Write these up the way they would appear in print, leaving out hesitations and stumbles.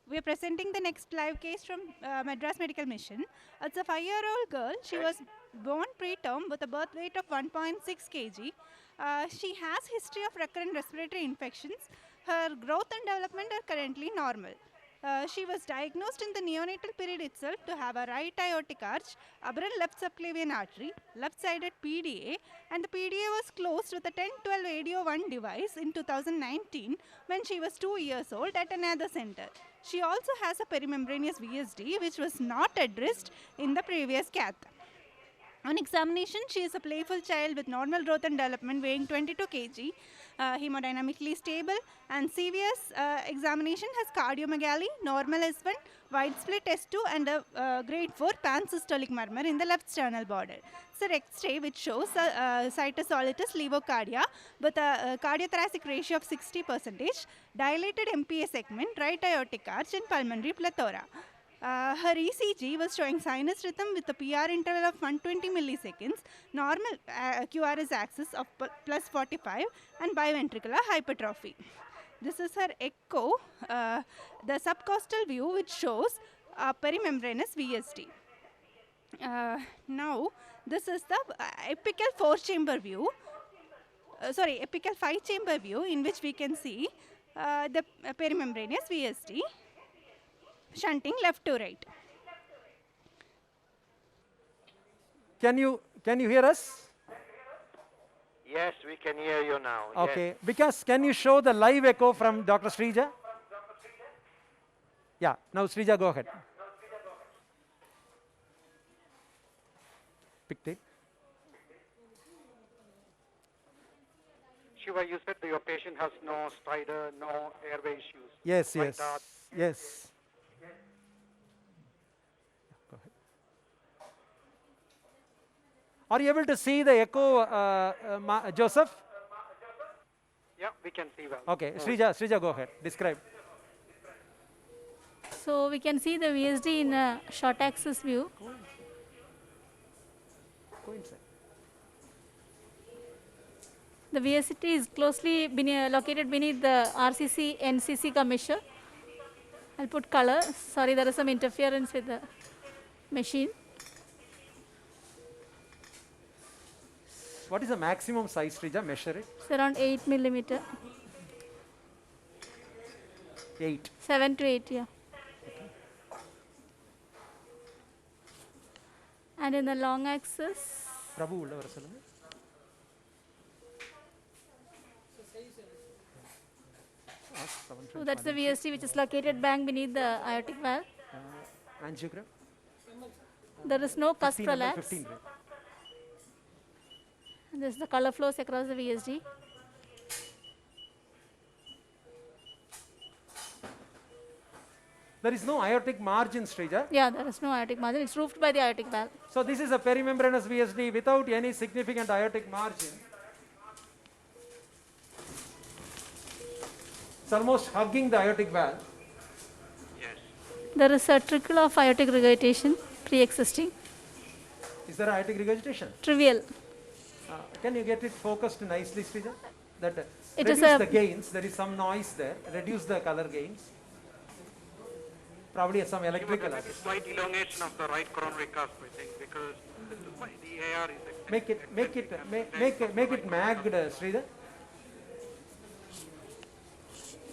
We are presenting the next live case from Madras Medical Mission. It's a 5-year-old girl. She was born preterm with a birth weight of 1.6 kg. She has history of recurrent respiratory infections. Her growth and development are currently normal. She was diagnosed in the neonatal period itself to have a right aortic arch, aberrant left subclavian artery, left-sided PDA, and the PDA was closed with a 1012 ADO1 device in 2019 when she was 2 years old at another center. She also has a perimembranous VSD which was not addressed in the previous cath. On examination, she is a playful child with normal growth and development, weighing 22 kg, hemodynamically stable, and CVS examination has cardiomegaly, normal S1, wide split S2, and a grade 4 pansystolic murmur in the left sternal border. It's an X-ray which shows cytosolitis levocardia with a cardiothoracic ratio of 60%, dilated MPA segment, right aortic arch, and pulmonary plethora. Her ECG was showing sinus rhythm with a PR interval of 120 milliseconds, normal QRS axis of plus 45, and biventricular hypertrophy. This is her echo, the subcostal view which shows perimembranous VSD. Now, this is the apical 4-chamber view, apical 5-chamber view in which we can see the perimembranous VSD. Shunting left to right. Can you hear us? Yes, we can hear you now. Okay. Yes. Because can you show the live echo from Dr. Srija? Yeah. Now Srija, go ahead. Pick it. Shiva, you said that your patient has no spider, no airway issues. Yes, Right, yes, yes. Go ahead. Are you able to see the echo, Joseph? Yeah, we can see well. Okay, Srija, go ahead. Describe. So we can see the VSD in a short axis view. Go inside. The VSD is closely located beneath the RCC NCC commissure. I'll put color. Sorry, there is some interference with the machine. What is the maximum size, Srija? Measure it. It's around 8 millimeter. 8. 7 to 8, yeah. And in the long axis, Prabhu, ulla vara solunga. so that's the VSD which is located bang beneath the aortic valve. Angiogram. There is no cusp 15 prolapse. 15. And this is the color flows across the VSD. There is no aortic margin, Srija. Yeah, there is no aortic margin. It's roofed by the aortic valve. So this is a perimembranous VSD without any significant aortic margin. It's almost hugging the aortic valve. Yes. There is a trickle of aortic regurgitation pre-existing. Is there aortic regurgitation? Trivial. Can you get it focused nicely, Srija? That It reduce is the gains. There is some noise there. Reduce the color gains. Probably some electrical. There may be slight elongation of the right coronary cusp, I think, because the AR is Make it magged, Sridhar.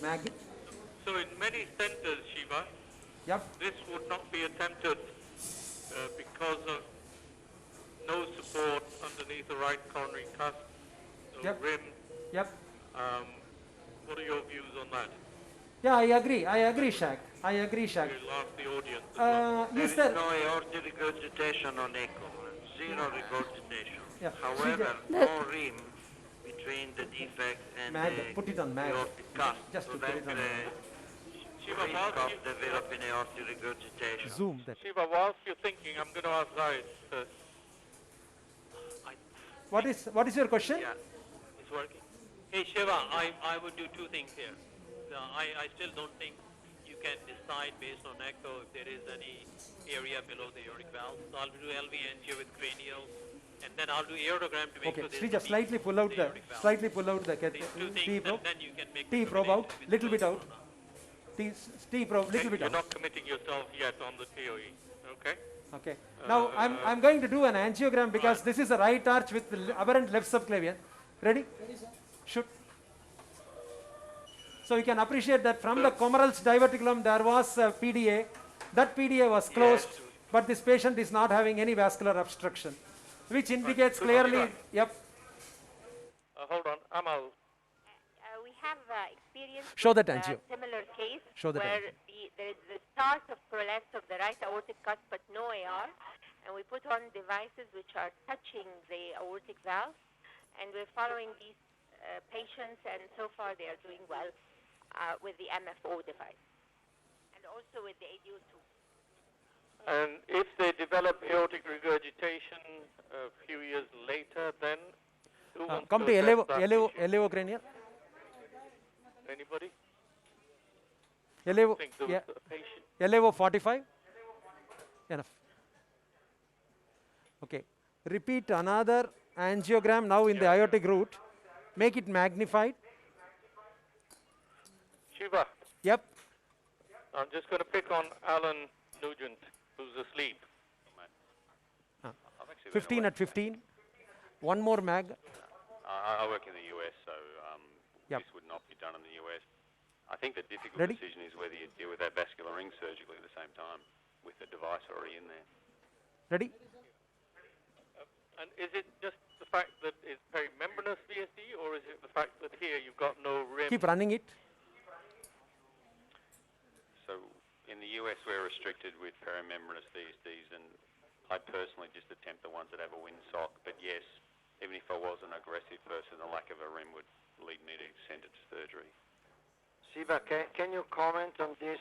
Mag it. So in many centers, Shiva, Yep. this would not be attempted because of no support underneath the right coronary cusp, no Yep. rim. Yep. What are your views on that? Yeah, I agree, Shaq. We'll ask the audience. Is there there? is no aortic regurgitation on echo, zero regurgitation. Yeah. However, no rim between the defect and Put it on mag. aortic cusp. Just so to put that it on Shiva, risk whilst of you, developing aortic regurgitation. Zoom that. Shiva, whilst you're thinking, I'm going to ask Zahid first. What is your question? Yeah, it's working. Hey Shiva, I would do two things here. I still don't think you can decide based on echo if there is any area below the aortic valve. So I'll do LV angio with cranial, and then I'll do aortogram to make Okay, sure there's Srija, no slightly leak pull to out the aortic valve. slightly pull out the These two things, T probe. and then you can make T probe out, determination if it's little bit closed out. or not. steep, little bit You're up. not committing yourself yet on the theory, okay? Okay. Now I'm going to do an angiogram because this is a right arch with aberrant left subclavian. Ready? Shoot. So you can appreciate that from the Comeral's diverticulum there was a PDA. That PDA was closed, but this patient is not having any vascular obstruction, which indicates clearly. Yep. Hold on, Amal. We have experience Show with that angio. similar case Show that where angio. there is the start of prolapse of the right aortic cusp but no AR, and we put on devices which are touching the aortic valve, and we're following these patients, and so far they are doing well with the MFO device and also with the ADO2. And if they develop aortic regurgitation a few years later, then who wants Come to address that issue? elevocranial. Anybody? Elevo, Think there yeah. was a patient? Elevo 45. Enough. Okay. Repeat another angiogram now in the aortic root. Make it magnified. Shiva, Yep. I'm just going to pick on Alan Nugent, who's asleep. 15 at 15. One more mag. I work in the US, so Yep. this would not be done in the US. I think the difficult Ready? decision is whether you deal with that vascular ring surgically at the same time with the device already in there. Ready? And is it just the fact that it's perimembranous VSD, or is it the fact that here you've got no rim? Keep running it. So in the US, we're restricted with perimembranous VSDs, and I personally just attempt the ones that have a windsock. But yes, even if I was an aggressive person, the lack of a rim would lead me to send it to surgery. Siva, can you comment on this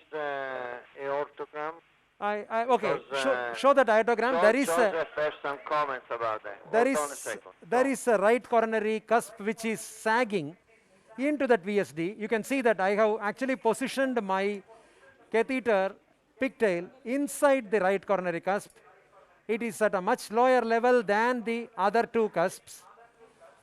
aortogram? Okay. Because, Show that diagram. There is Joseph has some comments about that. there Hold on a is second. there is a right coronary cusp which is sagging into that VSD. You can see that I have actually positioned my catheter pigtail inside the right coronary cusp. It is at a much lower level than the other two cusps,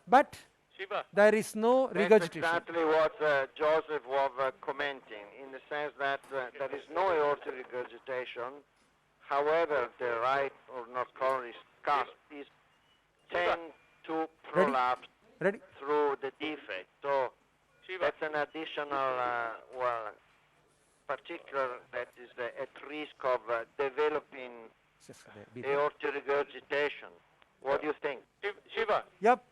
but Shiva, there is no That's regurgitation. exactly what Joseph was commenting, in the sense that there is no aortic regurgitation. However, the right or not coronary cusp is tend to Ready? prolapse Ready? through the defect. So Shiva, that's an additional, particular that is at risk of developing Just be there. aortic regurgitation. What do you think? Shiva, Yep.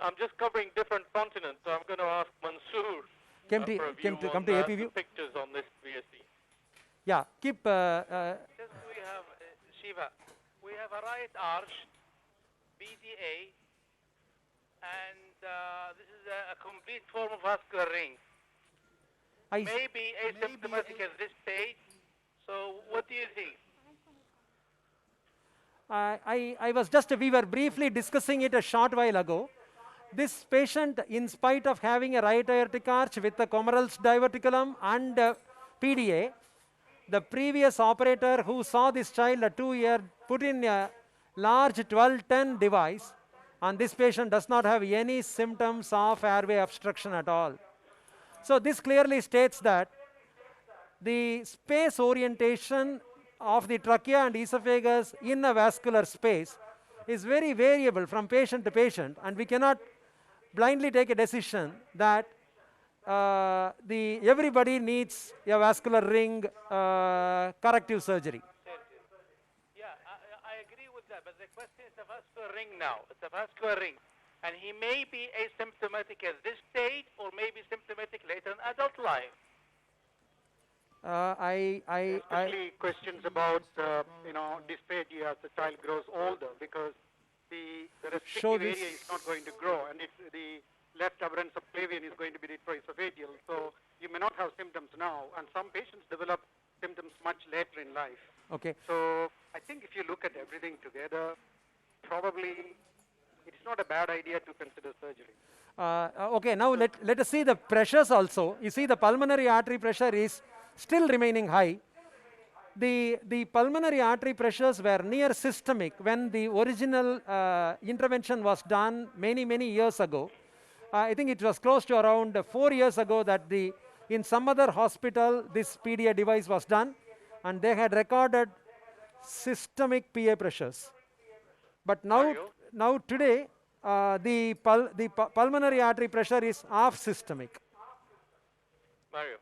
I'm just covering different continents, so I'm going to ask Mansoor Come for a to, view come on to AP the view. pictures on this VSD. Yeah. Keep. Just we have, Shiva, we have a right arch, BDA, and this is a complete form of vascular ring. Maybe asymptomatic at this stage. So what do you think? I was we were briefly discussing it a short while ago. This patient, in spite of having a right aortic arch with the Comeral's diverticulum and PDA, the previous operator who saw this child at 2 years put in a large 1210 device, and this patient does not have any symptoms of airway obstruction at all. So this clearly states that the space orientation of the trachea and esophagus in a vascular space is very variable from patient to patient, and we cannot blindly take a decision that everybody needs a vascular ring corrective surgery. Yeah, I agree with that, but the question is a vascular ring now. It's a vascular ring. And he may be asymptomatic at this stage or may be symptomatic later in adult life. Especially questions about, dysphagia as the child grows older, because the restrictive area is not going to grow, and if the left aberrant subclavian is going to be retroesophageal, so you may not have symptoms now, and some patients develop symptoms much later in life. Okay. So I think if you look at everything together, probably it's not a bad idea to consider surgery. Okay, now let us see the pressures also. You see the pulmonary artery pressure is still remaining high. The pulmonary artery pressures were near systemic when the original intervention was done many years ago. I think it was close to around 4 years ago that the In some other hospital, this PDA device was done, and they had recorded systemic PA pressures. But now today, the pulmonary artery pressure is half systemic. Mario,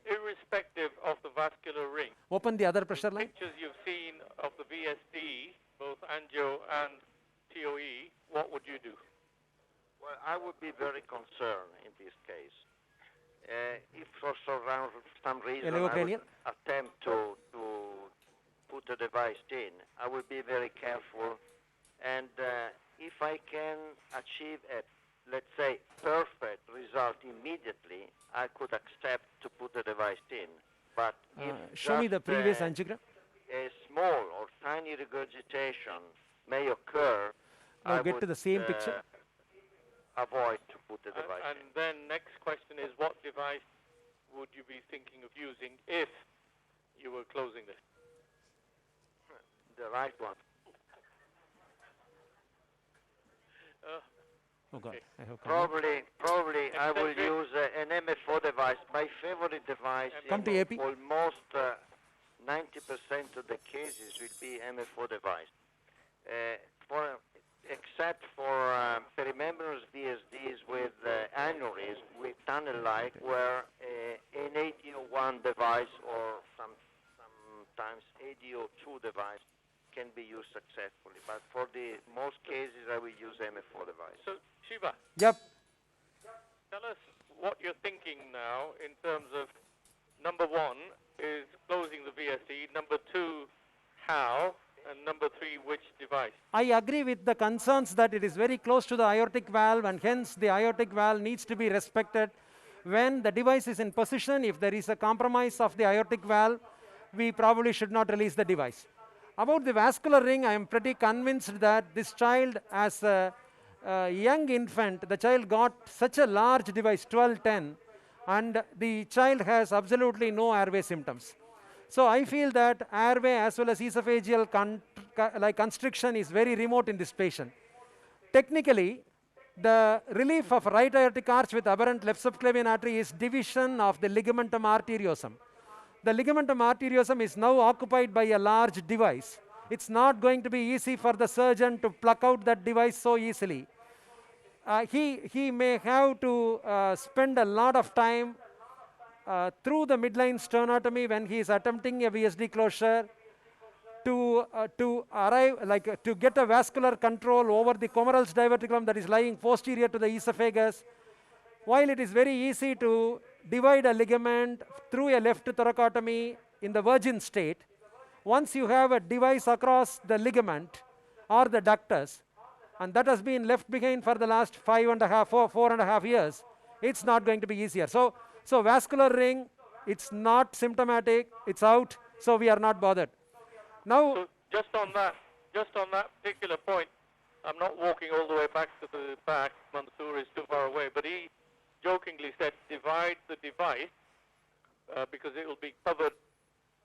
irrespective of the vascular ring, Open the other pressure line. pictures you've seen of the VSD, both angio and TOE, what would you do? Well, I would be very concerned in this case. If for some reason I would attempt to put a device in, I would be very careful. And if I can achieve a, let's say, perfect result immediately, I could accept to put the device in. But if show me the previous angiogram. a small or tiny regurgitation may occur, Now I get would, to the same picture. avoid to put the device And then next question is, what device would you be thinking of using if you were closing this? in. The right one. Oh God, I have Probably I will use an MFO device. My favorite device in almost 90% of the cases will be MFO device. Except for perimembranous VSDs with aneurysm, with tunnel-like, where an ADO1 device or sometimes ADO2 device can be used successfully. But for the most cases, I will use MFO device. So, Shiva, Yep. tell us what you're thinking now in terms of, number one is closing the VSD, number two, how, and number three, which device? I agree with the concerns that it is very close to the aortic valve, and hence the aortic valve needs to be respected. When the device is in position, if there is a compromise of the aortic valve, we probably should not release the device. About the vascular ring, I am pretty convinced that this child, as a young infant, the child got such a large device, 1210, and the child has absolutely no airway symptoms. So I feel that airway as well as esophageal constriction is very remote in this patient. Technically, the relief of right aortic arch with aberrant left subclavian artery is division of the ligamentum arteriosum. The ligamentum arteriosum is now occupied by a large device. It's not going to be easy for the surgeon to pluck out that device so easily. He may have to spend a lot of time through the midline sternotomy when he is attempting a VSD closure to get a vascular control over the comerals diverticulum that is lying posterior to the esophagus. While it is very easy to divide a ligament through a left thoracotomy in the virgin state, once you have a device across the ligament or the ductus, and that has been left behind for the last 4.5 years, it's not going to be easier. So vascular ring, it's not symptomatic, it's out, so we are not bothered. Now, So just on that particular point, I'm not walking all the way back to the back, Mansoor is too far away, but he jokingly said divide the device because it will be covered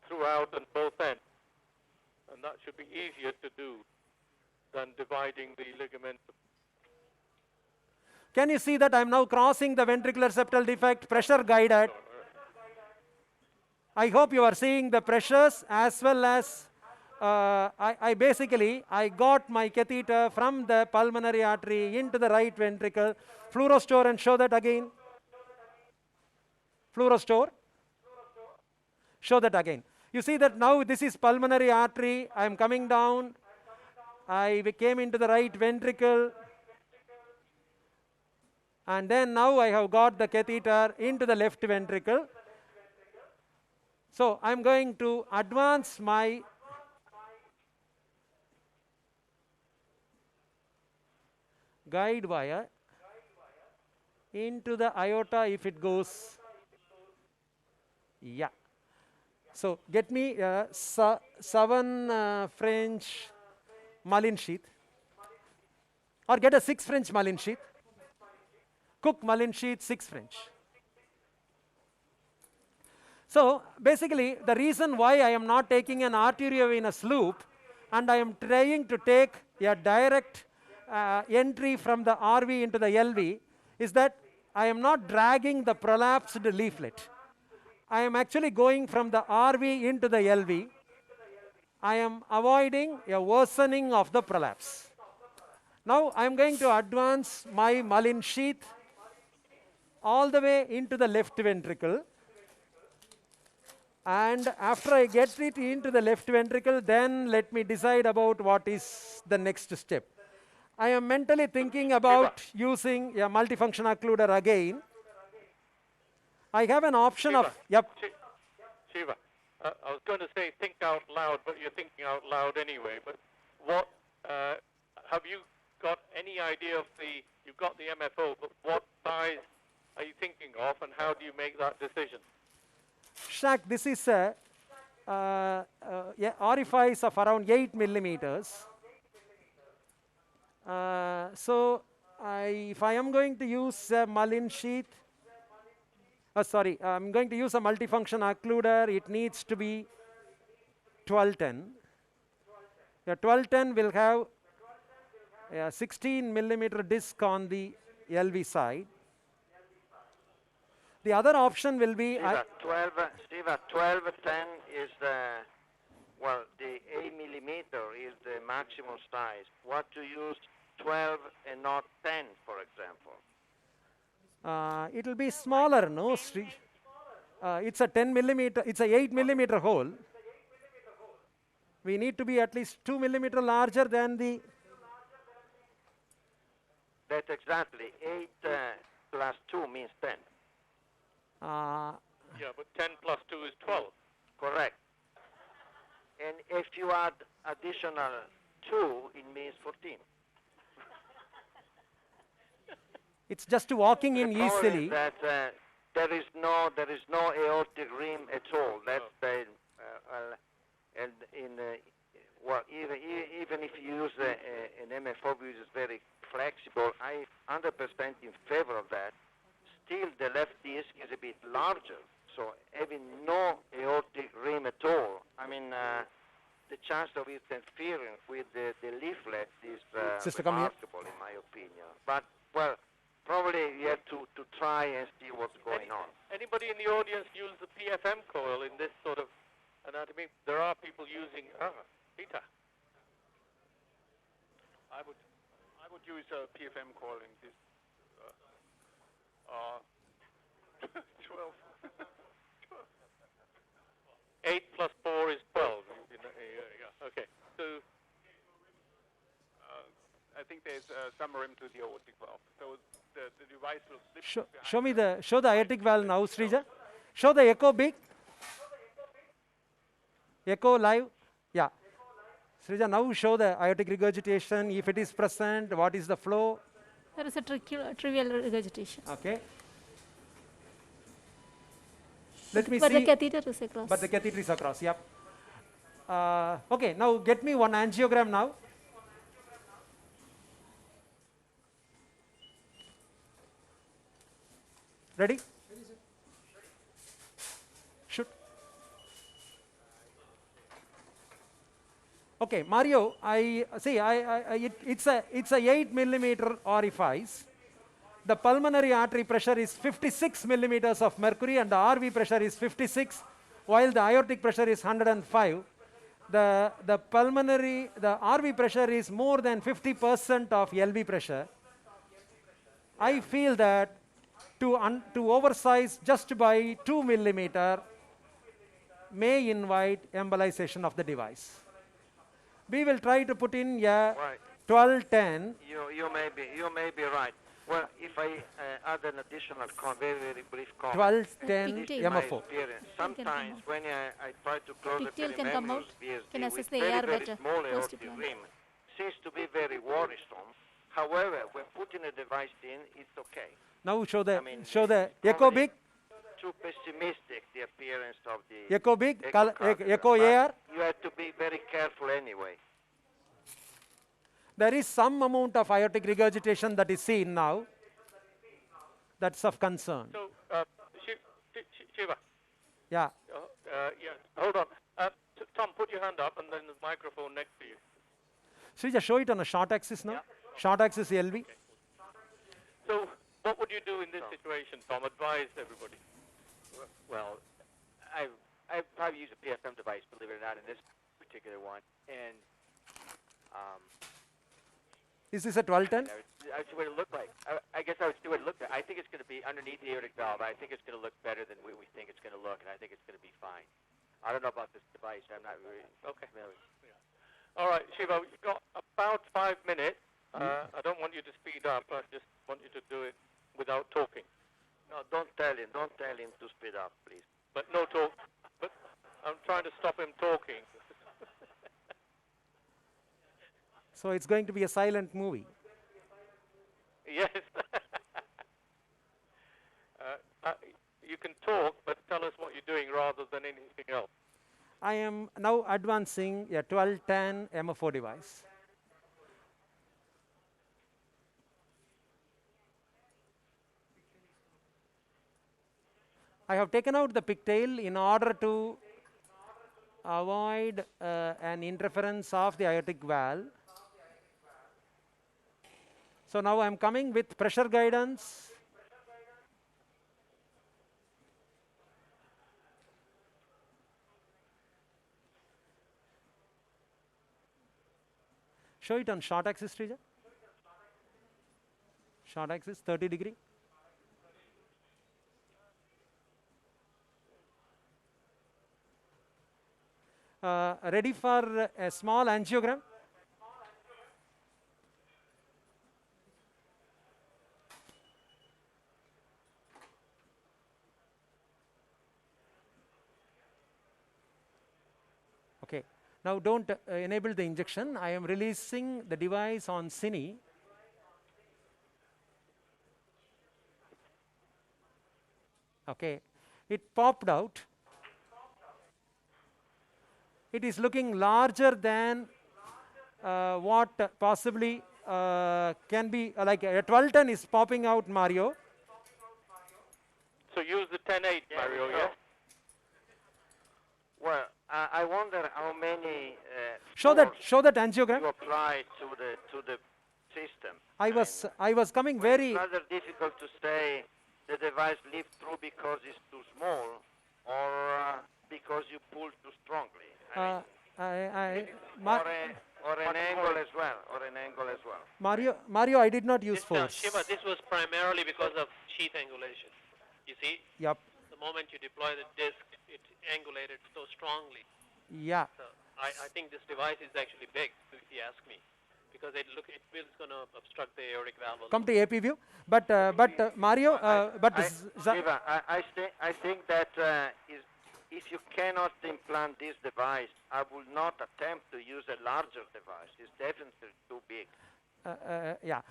throughout and both ends. And that should be easier to do than dividing the ligament. can you see that I'm now crossing the ventricular septal defect, pressure guided? I hope you are seeing the pressures as well as I got my catheter from the pulmonary artery into the right ventricle. Fluorostore and show that again. Fluorostore. Show that again. You see that now this is pulmonary artery. I am coming down. I came into the right ventricle. And then now I have got the catheter into the left ventricle. So I am going to advance my guide wire into the aorta if it goes. Yeah. So get me 7 French Malin sheath, or get a 6 French Malin sheath. Cook Malin sheath, 6 French. So basically, the reason why I am not taking an arteriovenous loop and I am trying to take a direct entry from the RV into the LV is that I am not dragging the prolapsed leaflet. I am actually going from the RV into the LV. I am avoiding a worsening of the prolapse. Now I am going to advance my Mullin sheath all the way into the left ventricle. And after I get it into the left ventricle, then let me decide about what is the next step. I am mentally thinking about using a multifunction occluder again. I have an option of, yep. Shiva, I was going to say think out loud, but you're thinking out loud anyway. But what, have you got any idea of you've got the MFO, but what size are you thinking of and how do you make that decision? Shaq, this is a orifice of around 8 millimeters. So if I am going to use a Mullin sheath, I'm going to use a multifunction occluder, it needs to be 1210. The 1210 will have a 16 millimeter disc on the LV side. The other option will be... Steve, 1210 is the, well, the 8 millimeter is the maximum size. What to use 12 and not 10, for example? It will be smaller, no? It's a 10 millimeter, it's a 8 millimeter hole. We need to be at least 2 millimeter larger than the... That's exactly. 8 plus 2 means 10. Yeah, but 10 plus 2 is 12. Correct. And if you add additional 2, it means 14. It's just walking in the problem easily. Is that there is no aortic rim at all. That's the and well, even if you use an MFO which is very flexible, I 100% in favor of that. Still, the left disc is a bit larger, so having no aortic rim at all, I mean, the chance of it interfering with the leaflet is remarkable, in my opinion. But, well, probably you have to try and see what's going on. Anybody in the audience use the PFM coil in this sort of anatomy? There are people using... Peter. I would use a PFM coil in this 12. 8 plus 4 is 12. Yeah. Okay. So I think there's some rim to the aortic valve. So the device will slip. Show the aortic valve now, Srija. Show the echo big. Echo live. Yeah. Srija, now show the aortic regurgitation. If it is present, what is the flow? There is a trivial regurgitation. Okay. Let me but see. But the catheter is across. But the catheter is across, yep. Okay, now get me one angiogram now. Ready? Shoot. Okay, Mario, it's a 8 millimeter orifice. The pulmonary artery pressure is 56 millimeters of mercury and the RV pressure is 56, while the aortic pressure is 105. The RV pressure is more than 50% of LV pressure. I feel that to oversize just by 2 millimeter may invite embolization of the device. We will try to put in a 1210. You may be right. Well, if I add an additional very brief comment. 1210 MFO. Sometimes when I try to close the perimembranous VSD with the very small aortic rim, seems to be very worrisome. However, when putting a device in, it's okay. Now show the echo big. Too pessimistic, the appearance of the echo big, echo AR. You have to be very careful anyway. There is some amount of aortic regurgitation that is seen now. That's of concern. So, Shiva. Yeah. Hold on. Tom, put your hand up and then the microphone next to you. Srija, show it on a short axis now. Yeah. Short axis LV. Okay. So, what would you do in this situation, Tom? Advise everybody. Well, I've used a PFM device, believe it or not, in this particular one, and Is this a 1210? I would see what it looked like. I guess I would see what it looked like. I think it's going to be underneath the aortic valve. I think it's going to look better than we think it's going to look, and I think it's going to be fine. I don't know about this device. I'm not really familiar. All right, Shiva, you've got about 5 minutes. I don't want you to speed up. I just want you to do it without talking. No, don't tell him. Don't tell him to speed up, please. But no talk. But I'm trying to stop him talking. So it's going to be a silent movie. Yes. You can talk, but tell us what you're doing rather than anything else. I am now advancing a 1210 MFO device. I have taken out the pigtail in order to avoid an interference of the aortic valve. So now I am coming with pressure guidance. Show it on short axis, Srija. Short axis, 30 degree. Ready for a small angiogram? Okay. Now don't enable the injection. I am releasing the device on cine. Okay. It popped out. It is looking larger than what possibly can be, like a 1210 is popping out, Mario. So use the 10-8, Mario, yeah? Well, I wonder how many Show that angiogram. you apply to the system. I was coming very. It's rather difficult to say the device leaves through because it's too small, or because you pull too strongly. Uh, or an angle as well. Mario, I did not use force. Shiva, this was primarily because of sheath angulation. You see? Yep. The moment you deploy the disc, it angulated so strongly. Yeah. So I think this device is actually big, if you ask me, because it feels going to obstruct the aortic valve. Come to AP view, but Mario, Shiva, I think that if you cannot implant this device, I will not attempt to use a larger device. It's definitely too big. Yeah.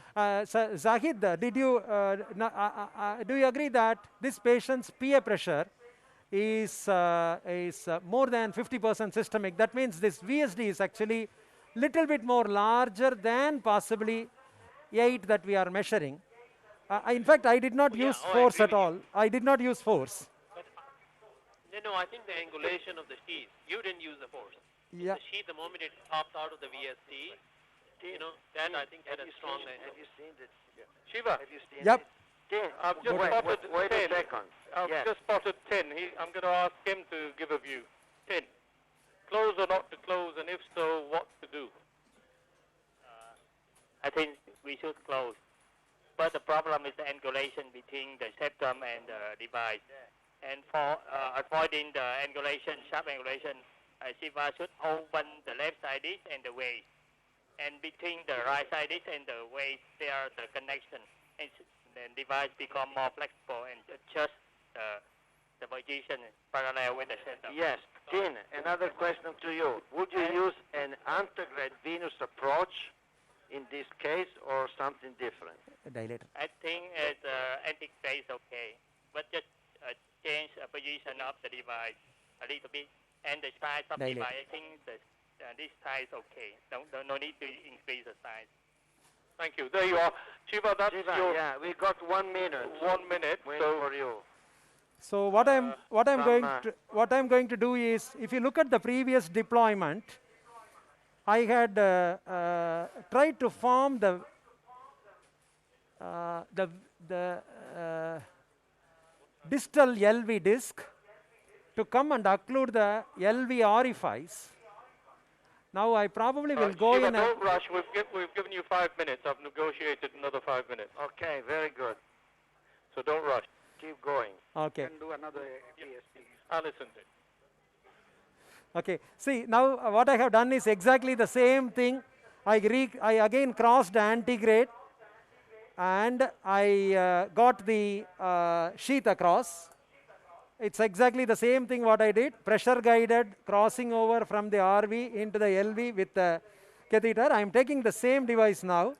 So Zahid, did you do you agree that this patient's PA pressure is more than 50% systemic? That means this VSD is actually little bit more larger than possibly 8 that we are measuring. In fact, I did not use force at all. I did not use force. No, I think the angulation of the sheath, you didn't use the force. Yeah. The sheath, the moment it popped out of the VSD, you know, that I think had a strong angle. Have you seen this? Shiva. Have you seen Yep. this? I've just spotted 10. Wait a second. I've Yes. just spotted 10. I'm going to ask him to give a view. 10. Close or not to close, and if so, what to do? I think we should close. But the problem is the angulation between the septum and the device. And for avoiding the angulation, sharp angulation, Shiva should open the left sidis and the waist. And between the right sidis and the waist, there are the connection. And the device become more flexible and adjust the position parallel with the septum. Yes. Tin, another question to you. Would you use an antegrade venous approach in this case or something different? Dilator. I think anti-phase is okay, but just change the position of the device a little bit, and the size of the device. I think this size is okay. No need to increase the size. Thank you. There you are. Shiva, that's your... Yeah, we got 1 minute. 1 minute. Wait for you. So what I'm going to do is, if you look at the previous deployment, I had tried to form the distal LV disc to come and occlude the LV orifice. Now I probably will go Shiva, in a... don't rush. We've given you 5 minutes. I've negotiated another 5 minutes. Okay, very good. So don't rush. Keep going. Okay. You can do another PST. I'll listen to it. Okay, see now what I have done is exactly the same thing. I again crossed the antegrade and I got the sheath across. It's exactly the same thing what I did, pressure guided crossing over from the RV into the LV with the catheter. I am taking the same device now.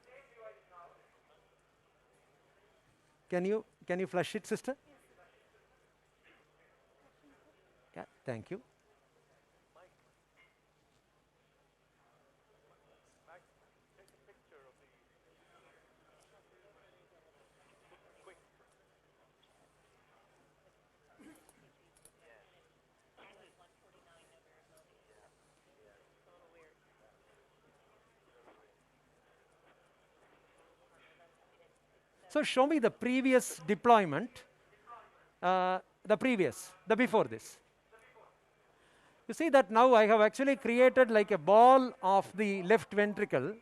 Can you flush it, sister? Yeah, thank you. So show me the previous deployment, the before this. You see that now I have actually created like a ball of the left ventricle.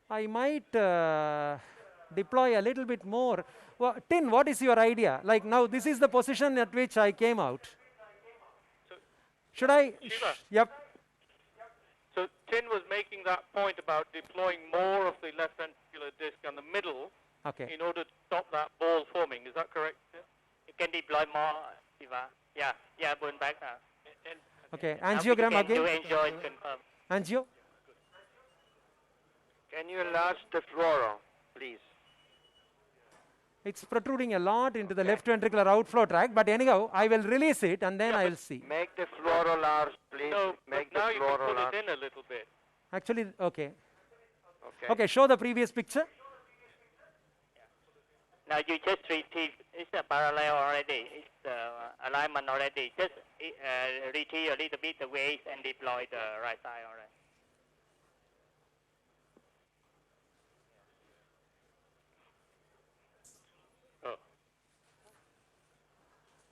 I might deploy a little bit more. Well, Tin, what is your idea? Like now this is the position at which I came out. So, should I? Shiva. Yep. So Tin was making that point about deploying more of the left ventricular disc on the middle in order to stop that ball forming. Is that correct? Yeah? You can deploy more, Siva. Yeah, burn back now. Okay, angiogram again. Enjoy it, confirm. Angio. Can you enlarge the fluoro, please? It's protruding a lot into the left ventricular outflow tract, but anyhow, I will release it and then I will see. Make the fluoro large, please. So Make the now you can fluoro put large. it in a little bit. Actually, okay. Okay. Show the previous picture. Now you just retrieve, it's a parallel already, it's alignment already. Just retrieve a little bit the waist and deploy the right side already.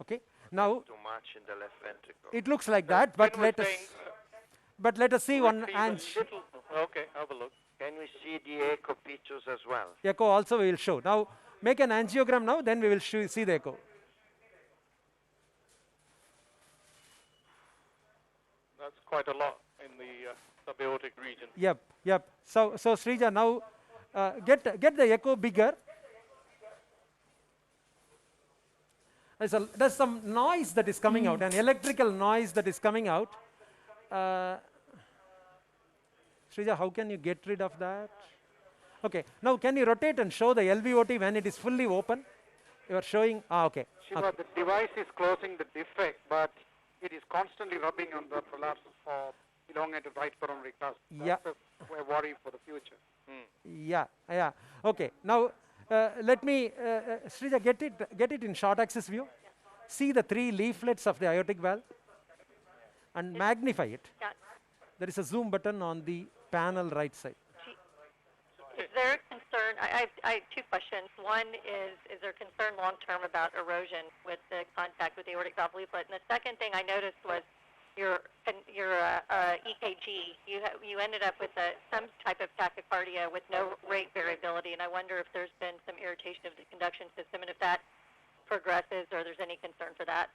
Okay. Now Too much in the left ventricle. it looks like that, but let us see one Okay, have a look. Can we see the echo pictures as well? echo also we will show. Now make an angiogram now, then we will see the echo. That's quite a lot in the subaortic region. Yep. So Srija, now get the echo bigger. There's some noise that is coming out, an electrical noise that is coming out. Srija, how can you get rid of that? Okay, now can you rotate and show the LVOT when it is fully open? You are showing, okay. Shiva, the device is closing the defect, but it is constantly rubbing on the prolapse of elongated right coronary clasp. That's a worry for the future. Yeah. Okay, now let me, Srija, get it in short axis view. See the 3 leaflets of the aortic valve and magnify it. There is a zoom button on the panel right side. Is there a concern? I have 2 questions. One is there concern long term about erosion with the contact with the aortic valve leaflet? And the second thing I noticed was your EKG. You ended up with some type of tachycardia with no rate variability, and I wonder if there's been some irritation of the conduction system, and if that progresses, or there's any concern for that.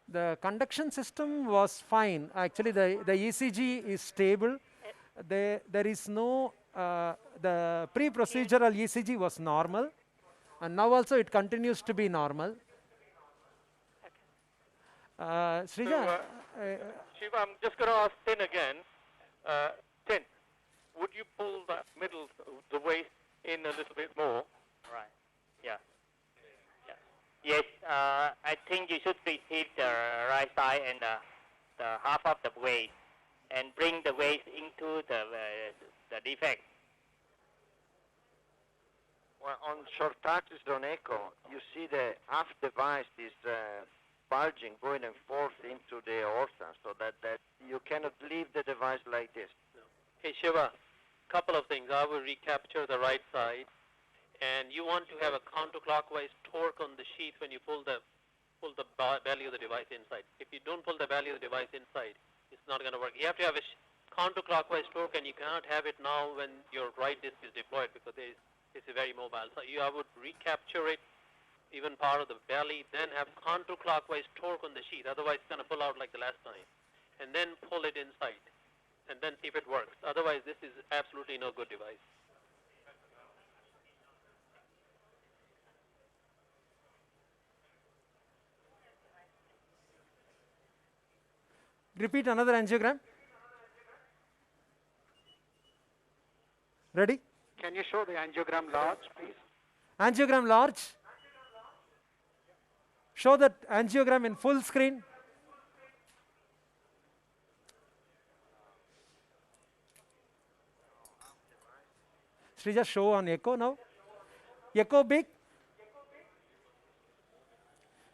The conduction system was fine. Actually, the ECG is stable. There is no, the pre-procedural ECG was normal, and now also it continues to be normal. Srija? Shiva, I'm just going to ask Tin again. Tin, would you pull that middle, the waist in a little bit more? Right, yeah. Yes, I think you should retrieve the right side and the half of the waist and bring the waist into the defect. Well, on short axis on echo, you see the half device is bulging, going and forth into the aorta, so that you cannot leave the device like this. Hey Shiva, couple of things. I will recapture the right side, and you want to have a counterclockwise torque on the sheath when you pull the pull the belly of the device inside. If you don't pull the belly of the device inside, it's not going to work. You have to have a counterclockwise torque, and you cannot have it now when your right disc is deployed because it's very mobile. So I would recapture it, even part of the belly, then have counterclockwise torque on the sheet. Otherwise, it's going to pull out like the last time. And then pull it inside, and then see if it works. Otherwise, this is absolutely no good device. Repeat another angiogram. Ready? Can you show the angiogram large, please? Angiogram large. Show that angiogram in full screen. Should we just show on echo now? Echo big.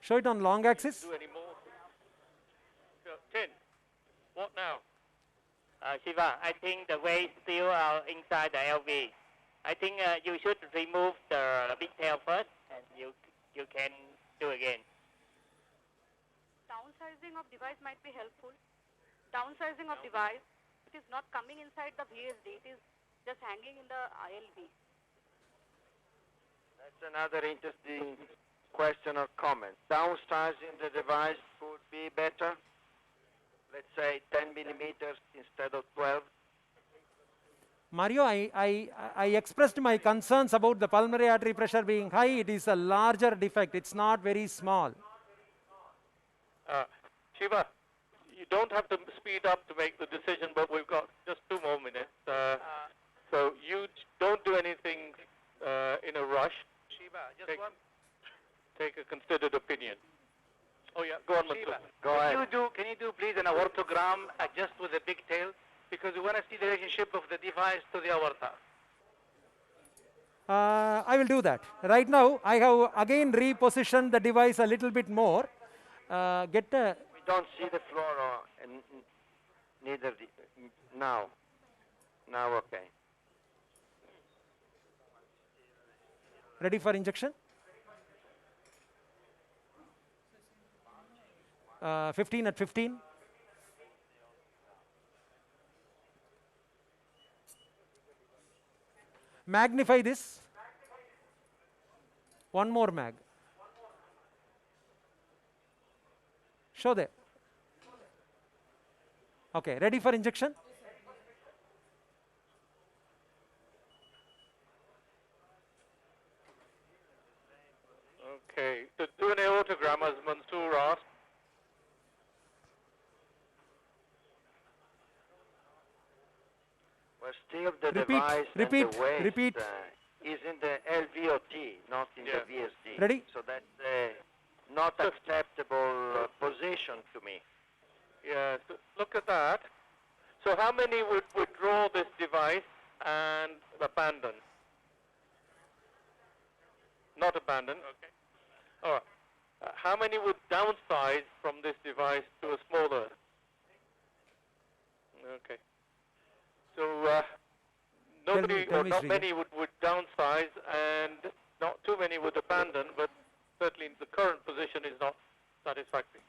Show it on long axis. Do any more? 10. What now? Shiva, I think the weight still inside the LV. I think you should remove the big tail first, and you can do again. Downsizing of device might be helpful. Downsizing of device, it is not coming inside the VSD, it is just hanging in the ILV. That's another interesting question or comment. Downsizing the device would be better. Let's say 10 millimeters instead of 12. Mario, I expressed my concerns about the pulmonary artery pressure being high. It is a larger defect. It's not very small. Shiva, you don't have to speed up to make the decision, but we've got just 2 more minutes. So you don't do anything in a rush. Shiva, just take a considered opinion. Oh yeah, go on, Shiva, go ahead. Can you do please an aortogram just with a big tail? Because we want to see the relationship of the device to the aorta. I will do that. Right now, I have again repositioned the device a little bit more. We don't see the floor, and neither now. Now, okay. Ready for injection? 15 at 15. Magnify this. One more mag. Show there. Okay, ready for injection? Okay, to do an aortogram as Mansoor asked. Well, still the device and the waist is in the LVOT, not in the VSD. Ready? So that's not acceptable position to me. Yeah, so look at that. So how many would withdraw this device and abandon? Not abandon. Okay. All right. How many would downsize from this device to a smaller? Okay. So nobody or not many would downsize, and not too many would abandon, but certainly the current position is not satisfactory.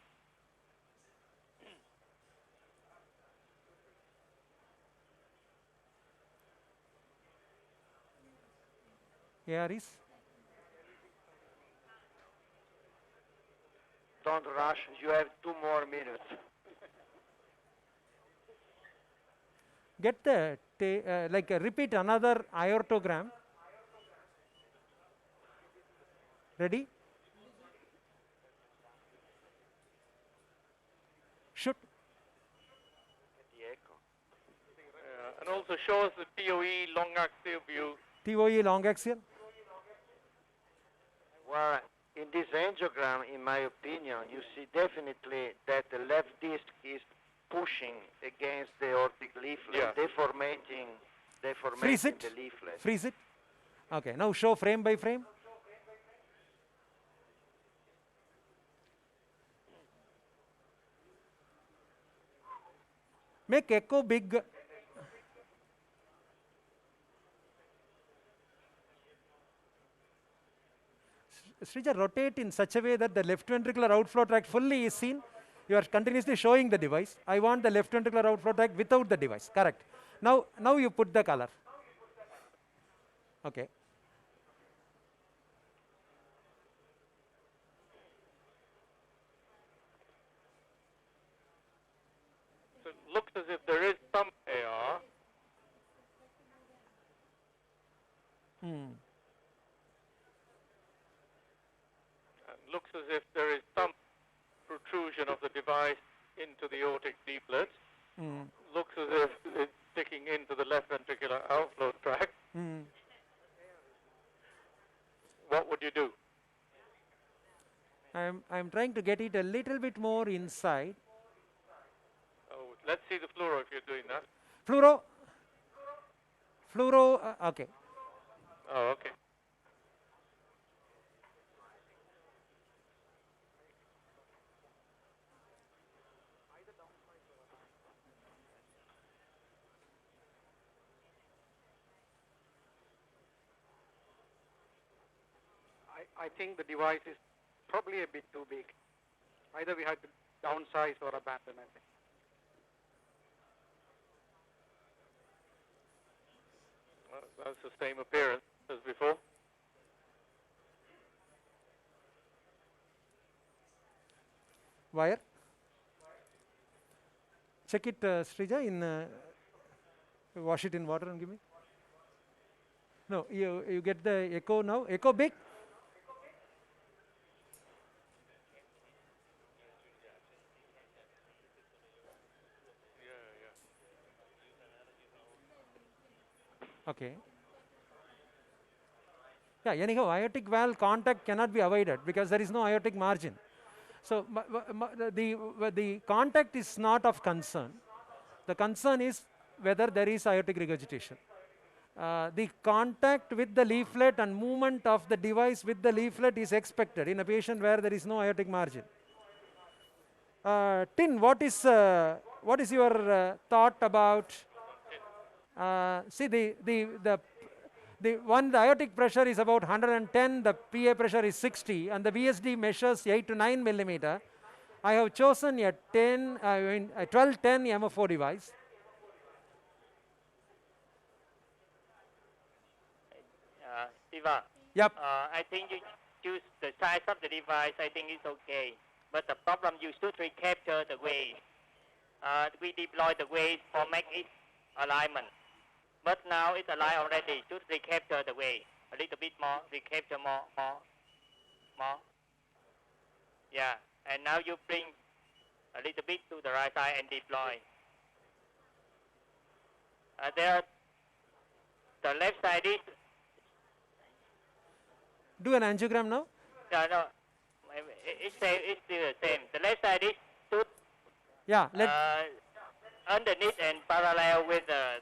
Aries? Don't rush. You have 2 more minutes. Get the, repeat another aortogram. Ready? Shoot. And also show us the TOE long axial view. TOE long axial. Well, in this angiogram, in my opinion, you see definitely that the left disc is pushing against the aortic leaflet, deformating Freeze it. the leaflet. Freeze it. Okay, now show frame by frame. Make echo big. Srija, rotate in such a way that the left ventricular outflow tract fully is seen. You are continuously showing the device. I want the left ventricular outflow tract without the device. Correct. Now you put the color. Okay. So it looks as if there is some AR. Looks as if there is some protrusion of the device into the aortic leaflet. Looks as if it's sticking into the left ventricular outflow tract. What would you do? I'm trying to get it a little bit more inside. Oh, let's see the fluoro if you're doing that. Fluoro, okay. Oh, okay. I think the device is probably a bit too big. Either we have to downsize or abandon, I think. That's the same appearance as before. Wire. Check it, Srija, in wash it in water and give me. No, you get the echo now. Echo big. Okay. Yeah, anyhow, aortic valve contact cannot be avoided because there is no aortic margin. So the contact is not of concern. The concern is whether there is aortic regurgitation. The contact with the leaflet and movement of the device with the leaflet is expected in a patient where there is no aortic margin. Tin, what is your thought about? See, the aortic pressure is about 110, the PA pressure is 60, and the VSD measures 8 to 9 millimeter. I have chosen a 1210 MFO device. Siva. Yep. I think you choose the size of the device. I think it's okay. But the problem, you should recapture the waist. We deploy the waist for make it alignment. But now it's aligned already. Should recapture the waist. A little bit more. Recapture more. Yeah. And now you bring a little bit to the right side and deploy. The left side is. Do an angiogram now. No. It's still the same. The left side is stood. Yeah. Underneath and parallel with the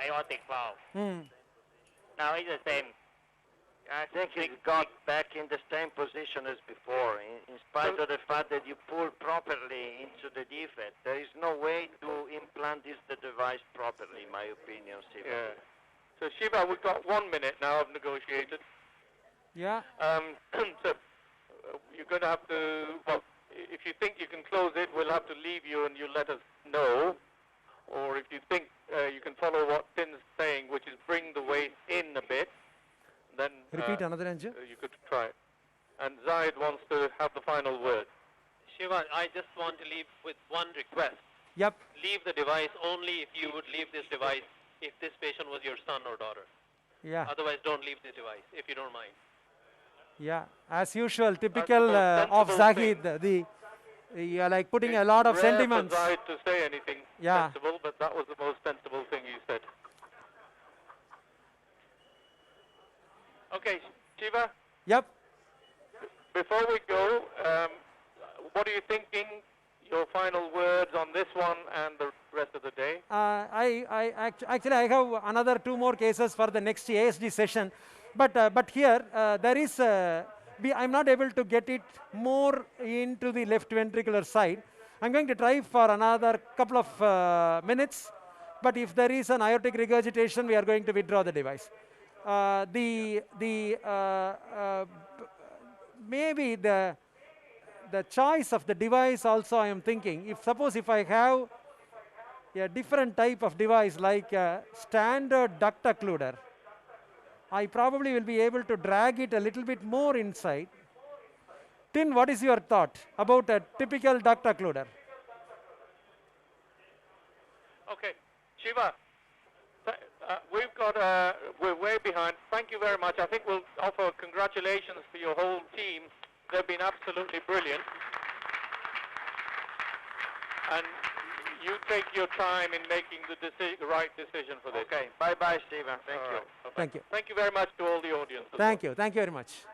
aortic valve. Now it's the same. I think it got back in the same position as before, in spite of the fact that you pull properly into the defect. There is no way to implant the device properly, in my opinion, Siva. Yeah. So Shiva, we've got 1 minute now of negotiated. Yeah. So you're going to have to, well, if you think you can close it, we'll have to leave you and you let us know. Or if you think you can follow what Tim's saying, which is bring the weight in a bit, then repeat another angio. You could try it. And Zaid wants to have the final word. Shiva, I just want to leave with one request. Yep. Leave the device only if you would leave this device if this patient was your son or daughter. Yeah. Otherwise, don't leave the device if you don't mind. Yeah, as usual, typical of Zahid. You are like putting a lot of sentiments. Rare for Zaid to say anything sensible, but that was the most sensible thing you said. Okay, Shiva? Yep. Before we go, what are you thinking? Your final words on this one and the rest of the day? Actually, I have another 2 more cases for the next ASD session. But here, there is, I'm not able to get it more into the left ventricular side. I'm going to try for another couple of minutes. But if there is an aortic regurgitation, we are going to withdraw the device. maybe the choice of the device also I am thinking. If suppose if I have a different type of device like a standard duct occluder, I probably will be able to drag it a little bit more inside. Tin, what is your thought about a typical duct occluder? Okay, Shiva, we're way behind. Thank you very much. I think we'll offer congratulations to your whole team. They've been absolutely brilliant. And you take your time in making the right decision for this. Okay, bye-bye, Stephen. Thank you. Thank you. Thank you very much to all the audience. Thank you very much.